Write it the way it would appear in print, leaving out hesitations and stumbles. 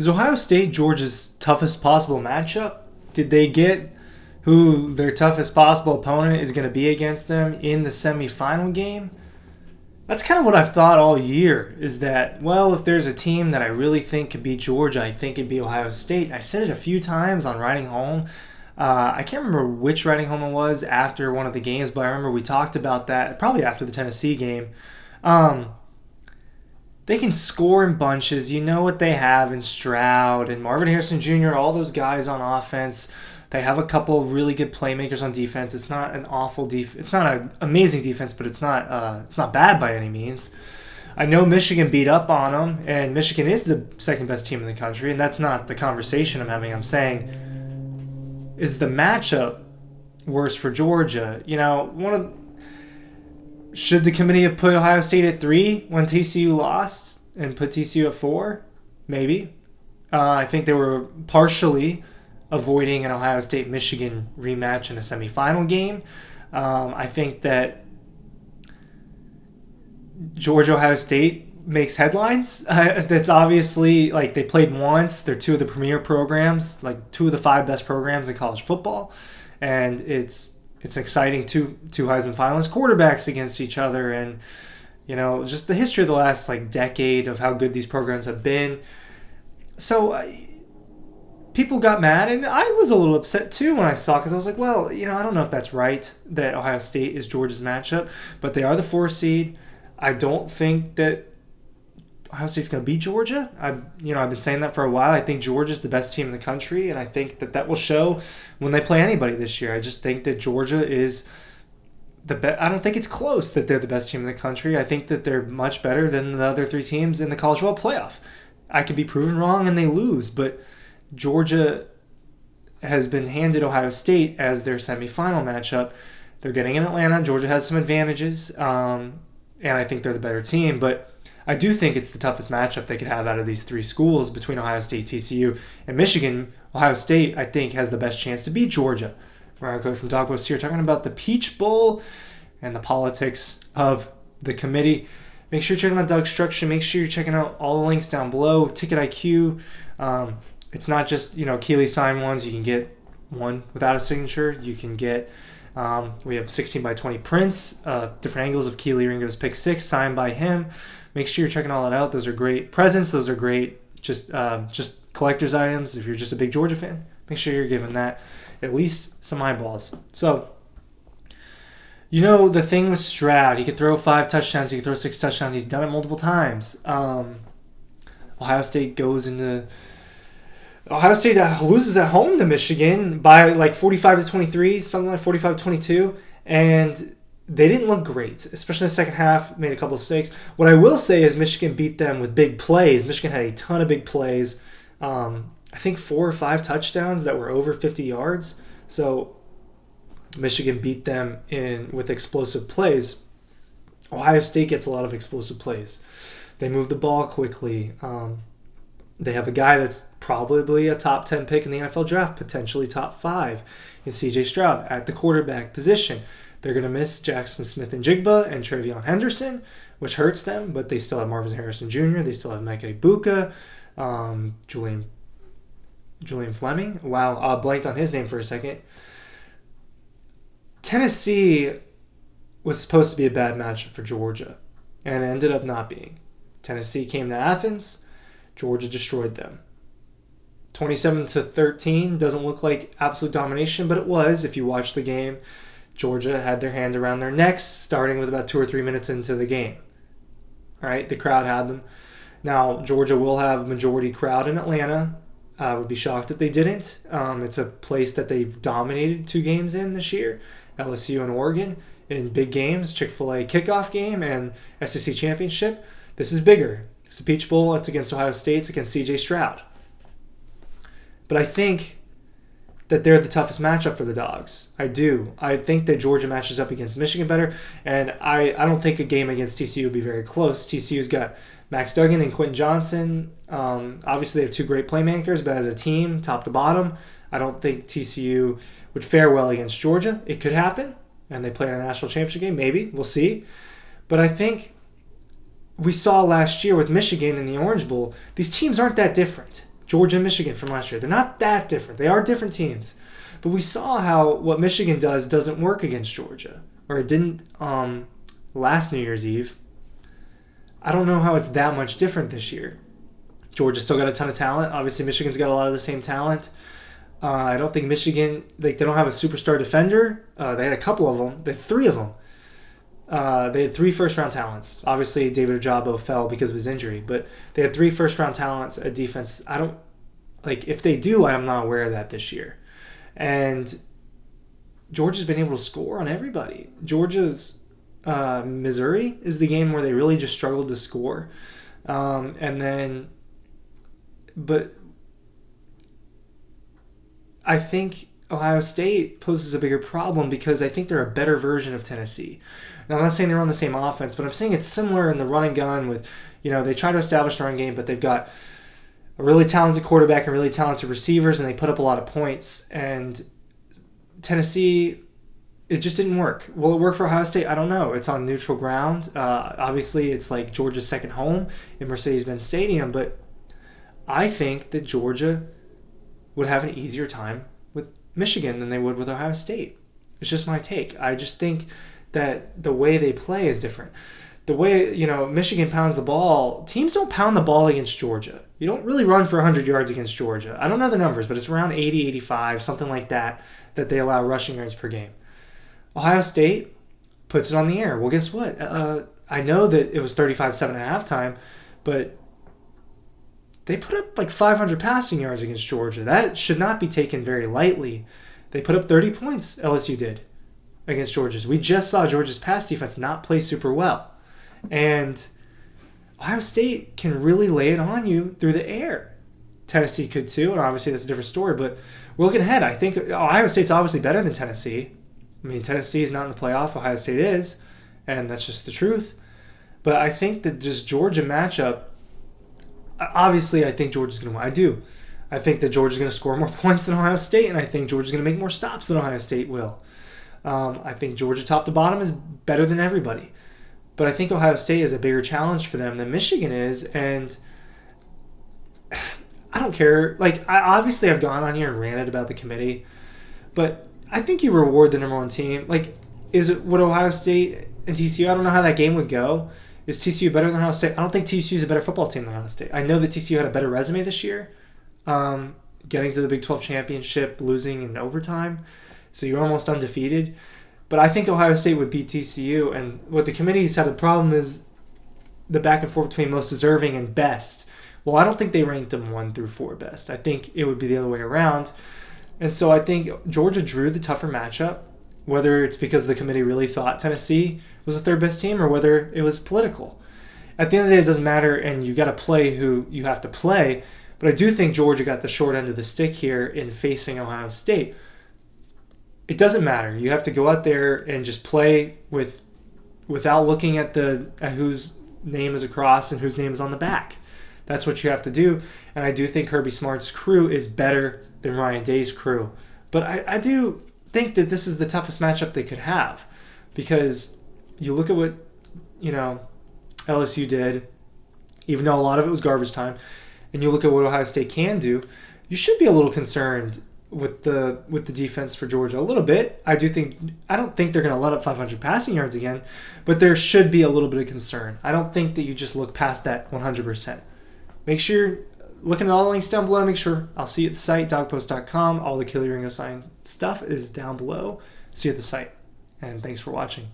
Is Ohio State Georgia's toughest possible matchup? Did they get who their toughest possible opponent is going to be against them in the semifinal game? That's kind of what I've thought all year, is that, well, if there's a team that I really think could beat Georgia, I think it'd be Ohio State. I said it a few times on Riding Home. I can't remember which Riding Home it was after one of the games, but I remember we talked about that, probably after the Tennessee game. They can score in bunches. You know what they have in Stroud and Marvin Harrison Jr., all those guys on offense. They have a couple of really good playmakers on defense. It's not an awful it's not an amazing defense, but it's not bad by any means. I know Michigan beat up on them, and Michigan is the second best team in the country, and that's not the conversation I'm having. I'm saying, is the matchup worse for Georgia? Should the committee have put Ohio State at 3 when TCU lost and put TCU at 4? Maybe. I think they were partially avoiding an Ohio State-Michigan rematch in a semifinal game. I think that Georgia-Ohio State makes headlines. That's obviously, like, they played once. They're two of the premier programs, like two of the 5 best programs in college football. And it's exciting, two Heisman finalist quarterbacks against each other, and just the history of the last decade of how good these programs have been. So people got mad, and I was a little upset too when I saw, because I was like, well, I don't know if that's right that Ohio State is Georgia's matchup, but they are the 4 seed. I don't think that Ohio State's going to beat Georgia. I've been saying that for a while. I think Georgia's the best team in the country, and I think that will show when they play anybody this year. I just think that Georgia is the best. I don't think it's close that they're the best team in the country. I think that they're much better than the other 3 teams in the college football playoff. I could be proven wrong and they lose, but Georgia has been handed Ohio State as their semifinal matchup. They're getting in Atlanta. Georgia has some advantages, and I think they're the better team, but I do think it's the toughest matchup they could have out of these 3 schools between Ohio State, TCU, and Michigan. Ohio State, I think, has the best chance to beat Georgia. Ryan Coy from DAWGSTRUCTION here, talking about the Peach Bowl and the politics of the committee. Make sure you're checking out DAWGSTRUCTION. Make sure you're checking out all the links down below. Ticket IQ. It's not just Keeley signed ones. You can get one without a signature. You can get. We have 16 by 20 prints, different angles of Keely Ringo's pick 6 signed by him. Make sure you're checking all that out. Those are great presents. Those are great just collector's items. If you're just a big Georgia fan, make sure you're giving that at least some eyeballs. So, the thing with Stroud, he could throw 5 touchdowns. He could throw 6 touchdowns. He's done it multiple times. Ohio State loses at home to Michigan by 45-23, something like 45-22, and they didn't look great, especially in the second half, made a couple of mistakes. What I will say is Michigan beat them with big plays. Michigan had a ton of big plays. I think 4 or 5 touchdowns that were over 50 yards. So Michigan beat them with explosive plays. Ohio State gets a lot of explosive plays. They move the ball quickly. They have a guy that's probably a top 10 pick in the NFL draft, potentially top 5 in C.J. Stroud at the quarterback position. They're going to miss Jackson Smith-Njigba and Travion Henderson, which hurts them, but they still have Marvin Harrison Jr., they still have Mike Ibuka, Julian Fleming. Wow, I blanked on his name for a second. Tennessee was supposed to be a bad matchup for Georgia, and it ended up not being. Tennessee came to Athens. Georgia destroyed them. 27-13 doesn't look like absolute domination, but it was. If you watch the game, Georgia had their hand around their necks starting with about 2 or 3 minutes into the game. All right, the crowd had them. Now, Georgia will have majority crowd in Atlanta. I would be shocked if they didn't. It's a place that they've dominated 2 games in this year, LSU and Oregon, in big games, Chick-fil-A kickoff game and SEC championship. This is bigger. It's the Peach Bowl. It's against Ohio State. It's against C.J. Stroud. But I think that they're the toughest matchup for the Dogs. I do. I think that Georgia matches up against Michigan better, and I don't think a game against TCU would be very close. TCU's got Max Duggan and Quentin Johnson. Obviously, they have 2 great playmakers, but as a team, top to bottom, I don't think TCU would fare well against Georgia. It could happen, and they play in a national championship game. Maybe. We'll see. But I think we saw last year with Michigan in the Orange Bowl, these teams aren't that different. Georgia and Michigan from last year. They're not that different. They are different teams. But we saw how what Michigan does doesn't work against Georgia. Or it didn't last New Year's Eve. I don't know how it's that much different this year. Georgia's still got a ton of talent. Obviously, Michigan's got a lot of the same talent. I don't think Michigan, they don't have a superstar defender. They had a couple of them. They had three of them. They had 3 first-round talents. Obviously, David Ojabo fell because of his injury, but they had 3 first-round talents at defense. If they do, I'm not aware of that this year. And Georgia's been able to score on everybody. Georgia's Missouri is the game where they really just struggled to score. But I think Ohio State poses a bigger problem because I think they're a better version of Tennessee. Now, I'm not saying they're on the same offense, but I'm saying it's similar in the run and gun with, they try to establish the run game, but they've got a really talented quarterback and really talented receivers, and they put up a lot of points. And Tennessee, it just didn't work. Will it work for Ohio State? I don't know. It's on neutral ground. Obviously, it's like Georgia's second home in Mercedes-Benz Stadium, but I think that Georgia would have an easier time with Michigan than they would with Ohio State. It's just my take. I just think that the way they play is different. The way, Michigan pounds the ball, teams don't pound the ball against Georgia. You don't really run for 100 yards against Georgia. I don't know the numbers, but it's around 80, 85, something like that they allow rushing yards per game. Ohio State puts it on the air. Well, guess what? I know that it was 35-7 at halftime, but they put up like 500 passing yards against Georgia. That should not be taken very lightly. They put up 30 points, LSU did, against Georgia's. We just saw Georgia's pass defense not play super well. And Ohio State can really lay it on you through the air. Tennessee could too, and obviously that's a different story. But we're looking ahead. I think Ohio State's obviously better than Tennessee. I mean, Tennessee is not in the playoff. Ohio State is, and that's just the truth. But I think that just Georgia matchup, obviously I think Georgia's going to win. I do. I think that Georgia's going to score more points than Ohio State, and I think Georgia's going to make more stops than Ohio State will. I think Georgia top to bottom is better than everybody. But I think Ohio State is a bigger challenge for them than Michigan is, and I don't care. I obviously have gone on here and ranted about the committee, but I think you reward the number one team. Would Ohio State and TCU, I don't know how that game would go. Is TCU better than Ohio State? I don't think TCU is a better football team than Ohio State. I know that TCU had a better resume this year, getting to the Big 12 championship, losing in overtime, so you're almost undefeated. But I think Ohio State would beat TCU, and what the committee's had a problem is the back and forth between most deserving and best. Well, I don't think they ranked them 1 through 4 best. I think it would be the other way around. And so I think Georgia drew the tougher matchup, whether it's because the committee really thought Tennessee was the third best team or whether it was political. At the end of the day, it doesn't matter, and you got to play who you have to play. But I do think Georgia got the short end of the stick here in facing Ohio State. It doesn't matter. You have to go out there and just play without looking at whose name is across and whose name is on the back. That's what you have to do. And I do think Kirby Smart's crew is better than Ryan Day's crew. But I do think that this is the toughest matchup they could have, because you look at what LSU did, even though a lot of it was garbage time, and you look at what Ohio State can do, you should be a little concerned with the defense for Georgia a little bit. I don't think they're going to let up 500 passing yards again, but there should be a little bit of concern. I don't think that you just look past that 100%. Make sure you're looking at all the links down below. Make sure I'll see you at the site, dawgpost.com. All the Kelly Ringo Sign stuff is down below. See you at the site. And thanks for watching.